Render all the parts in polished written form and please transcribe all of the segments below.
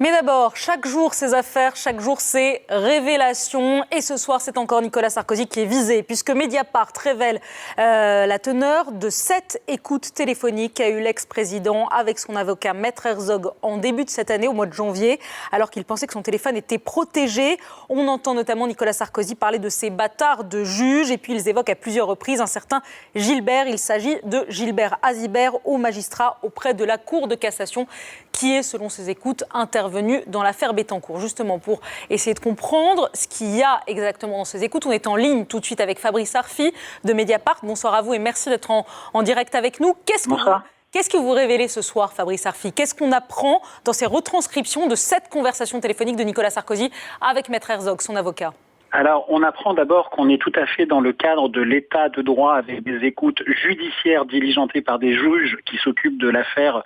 Mais d'abord, chaque jour ses affaires, chaque jour ses révélations. Et ce soir, c'est encore Nicolas Sarkozy qui est visé, puisque Mediapart révèle la teneur de 7 écoutes téléphoniques qu'a eu l'ex-président avec son avocat Maître Herzog en début de cette année, au mois de janvier, alors qu'il pensait que son téléphone était protégé. On entend notamment Nicolas Sarkozy parler de ces bâtards de juges, et puis ils évoquent à plusieurs reprises un certain Gilbert. Il s'agit de Gilbert Azibert, haut magistrat auprès de la Cour de cassation, qui est, selon ses écoutes, intervenu dans l'affaire Bettencourt. Justement, pour essayer de comprendre ce qu'il y a exactement dans ces écoutes, on est en ligne tout de suite avec Fabrice Arfi de Mediapart. Bonsoir à vous et merci d'être en direct avec nous. Qu'est-ce que vous révélez ce soir, Fabrice Arfi? Qu'est-ce qu'on apprend dans ces retranscriptions de cette conversation téléphonique de Nicolas Sarkozy avec Maître Herzog, son avocat? Alors, on apprend d'abord qu'on est tout à fait dans le cadre de l'état de droit avec des écoutes judiciaires diligentées par des juges qui s'occupent de l'affaire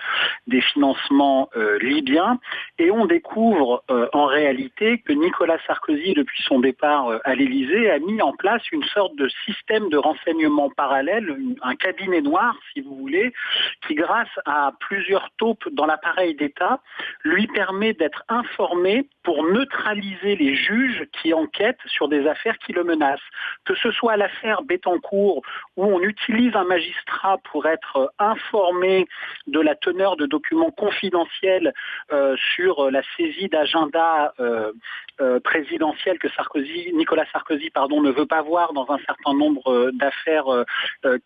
des financements libyens. Et on découvre en réalité que Nicolas Sarkozy, depuis son départ à l'Élysée, a mis en place une sorte de système de renseignement parallèle, un cabinet noir, si vous voulez, qui, grâce à plusieurs taupes dans l'appareil d'État, lui permet d'être informé pour neutraliser les juges qui enquêtent sur des affaires qui le menacent. Que ce soit l'affaire Bettencourt, où on utilise un magistrat pour être informé de la teneur de documents confidentiels sur la saisie d'agenda présidentiel que Nicolas Sarkozy ne veut pas voir dans un certain nombre d'affaires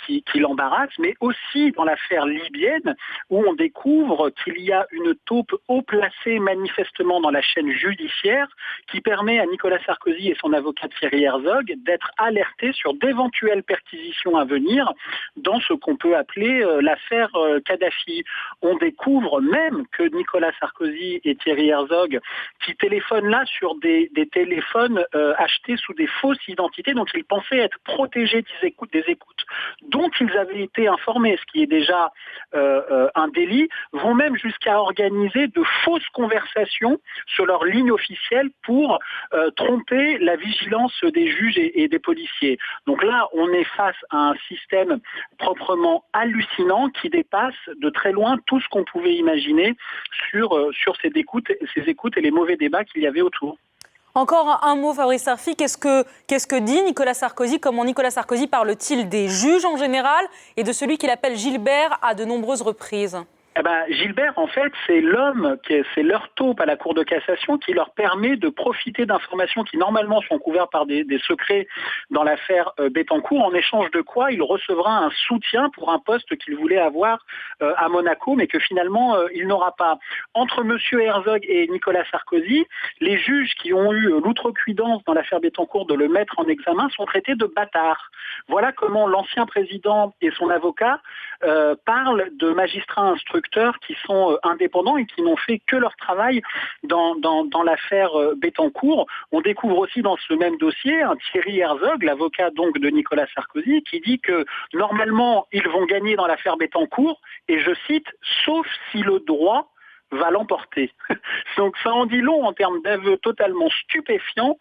qui l'embarrassent, mais aussi dans l'affaire libyenne, où on découvre qu'il y a une taupe haut placée manifestement dans la chaîne judiciaire qui permet à Nicolas Sarkozy et son avocat Thierry Herzog d'être alertés sur d'éventuelles perquisitions à venir dans ce qu'on peut appeler l'affaire Kadhafi. On découvre même que Nicolas Sarkozy et Thierry Herzog, qui téléphonent là sur des téléphones achetés sous des fausses identités, donc ils pensaient être protégés des écoutes dont ils avaient été informés, ce qui est déjà un délit, vont même jusqu'à organiser de fausses conversations sur leur ligne officielle pour tromper la vigilance des juges et des policiers. Donc là, on est face à un système proprement hallucinant qui dépasse de très loin tout ce qu'on pouvait imaginer sur ces écoutes et les mauvais débats qu'il y avait autour. Encore un mot, Fabrice Arfi, qu'est-ce que dit Nicolas Sarkozy? Comment Nicolas Sarkozy parle-t-il des juges en général et de celui qu'il appelle Gilbert à de nombreuses reprises? Gilbert, en fait, c'est c'est leur taupe à la Cour de cassation qui leur permet de profiter d'informations qui normalement sont couvertes par des secrets dans l'affaire Bettencourt, en échange de quoi il recevra un soutien pour un poste qu'il voulait avoir à Monaco, mais que finalement il n'aura pas. Entre M. Herzog et Nicolas Sarkozy, les juges qui ont eu l'outrecuidance dans l'affaire Bettencourt de le mettre en examen sont traités de bâtards. Voilà comment l'ancien président et son avocat parlent de magistrats instructeurs qui sont indépendants et qui n'ont fait que leur travail dans l'affaire Bettencourt. On découvre aussi dans ce même dossier un Thierry Herzog, l'avocat donc de Nicolas Sarkozy, qui dit que normalement ils vont gagner dans l'affaire Bettencourt, et je cite, sauf si le droit va l'emporter. Donc ça en dit long en termes d'aveux totalement stupéfiants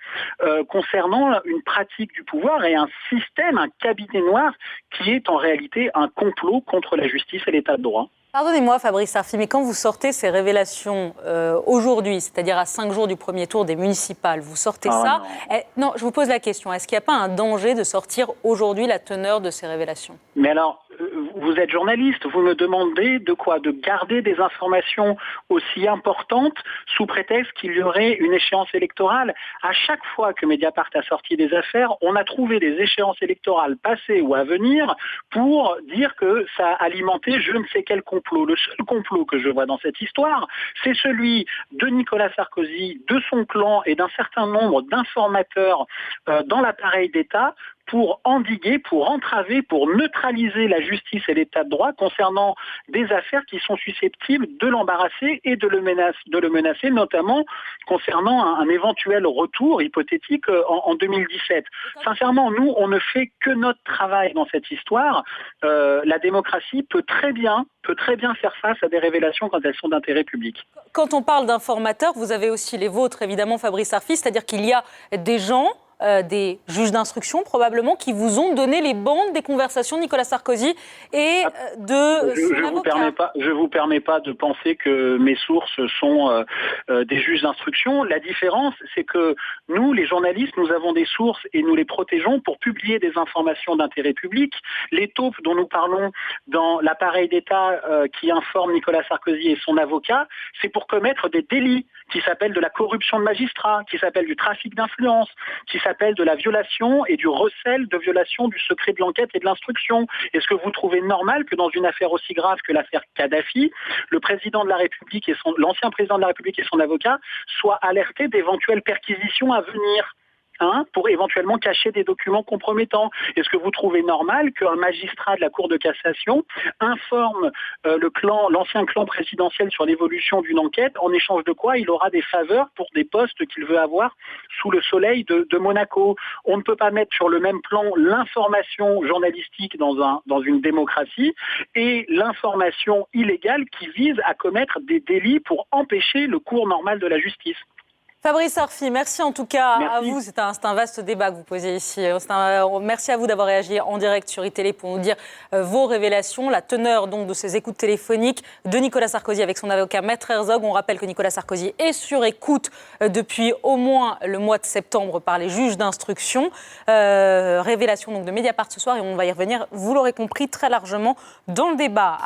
concernant une pratique du pouvoir et un système, un cabinet noir qui est en réalité un complot contre la justice et l'état de droit. Pardonnez-moi, Fabrice Arfi, mais quand vous sortez ces révélations aujourd'hui, c'est-à-dire à 5 jours du premier tour des municipales, vous sortez ça. Non, je vous pose la question, est-ce qu'il n'y a pas un danger de sortir aujourd'hui la teneur de ces révélations? Mais alors, vous êtes journaliste, vous me demandez de quoi? De garder des informations aussi importantes sous prétexte qu'il y aurait une échéance électorale. À chaque fois que Mediapart a sorti des affaires, on a trouvé des échéances électorales passées ou à venir pour dire que ça alimentait je ne sais quel complot. Le seul complot que je vois dans cette histoire, c'est celui de Nicolas Sarkozy, de son clan et d'un certain nombre d'informateurs dans l'appareil d'État pour endiguer, pour entraver, pour neutraliser la justice et l'état de droit concernant des affaires qui sont susceptibles de l'embarrasser et de le menacer, notamment concernant un éventuel retour hypothétique en 2017. Sincèrement, nous, on ne fait que notre travail dans cette histoire. La démocratie peut très bien faire face à des révélations quand elles sont d'intérêt public. Quand on parle d'informateurs, vous avez aussi les vôtres, évidemment, Fabrice Arfi, c'est-à-dire qu'il y a des gens des juges d'instruction, probablement, qui vous ont donné les bandes des conversations de Nicolas Sarkozy et de son avocat. Je vous permets pas de penser que mes sources sont des juges d'instruction. La différence, c'est que nous, les journalistes, nous avons des sources et nous les protégeons pour publier des informations d'intérêt public. Les taupes dont nous parlons dans l'appareil d'État qui informe Nicolas Sarkozy et son avocat, c'est pour commettre des délits qui s'appellent de la corruption de magistrats, qui s'appellent du trafic d'influence, qui s'appellent de la violation et du recel de violation du secret de l'enquête et de l'instruction. Est-ce que vous trouvez normal que dans une affaire aussi grave que l'affaire Kadhafi, le président de la République et l'ancien président de la République et son avocat soient alertés d'éventuelles perquisitions à venir ? Pour éventuellement cacher des documents compromettants. Est-ce que vous trouvez normal qu'un magistrat de la Cour de cassation informe l'ancien clan présidentiel sur l'évolution d'une enquête, en échange de quoi il aura des faveurs pour des postes qu'il veut avoir sous le soleil de Monaco? On ne peut pas mettre sur le même plan l'information journalistique dans une démocratie et l'information illégale qui vise à commettre des délits pour empêcher le cours normal de la justice. Fabrice Arfi, merci en tout cas à vous. C'est un vaste débat que vous posiez ici. Merci à vous d'avoir réagi en direct sur iTélé pour nous dire vos révélations, la teneur donc de ces écoutes téléphoniques de Nicolas Sarkozy avec son avocat Maître Herzog. On rappelle que Nicolas Sarkozy est sur écoute depuis au moins le mois de septembre par les juges d'instruction. Révélation donc de Mediapart ce soir et on va y revenir, vous l'aurez compris, très largement dans le débat.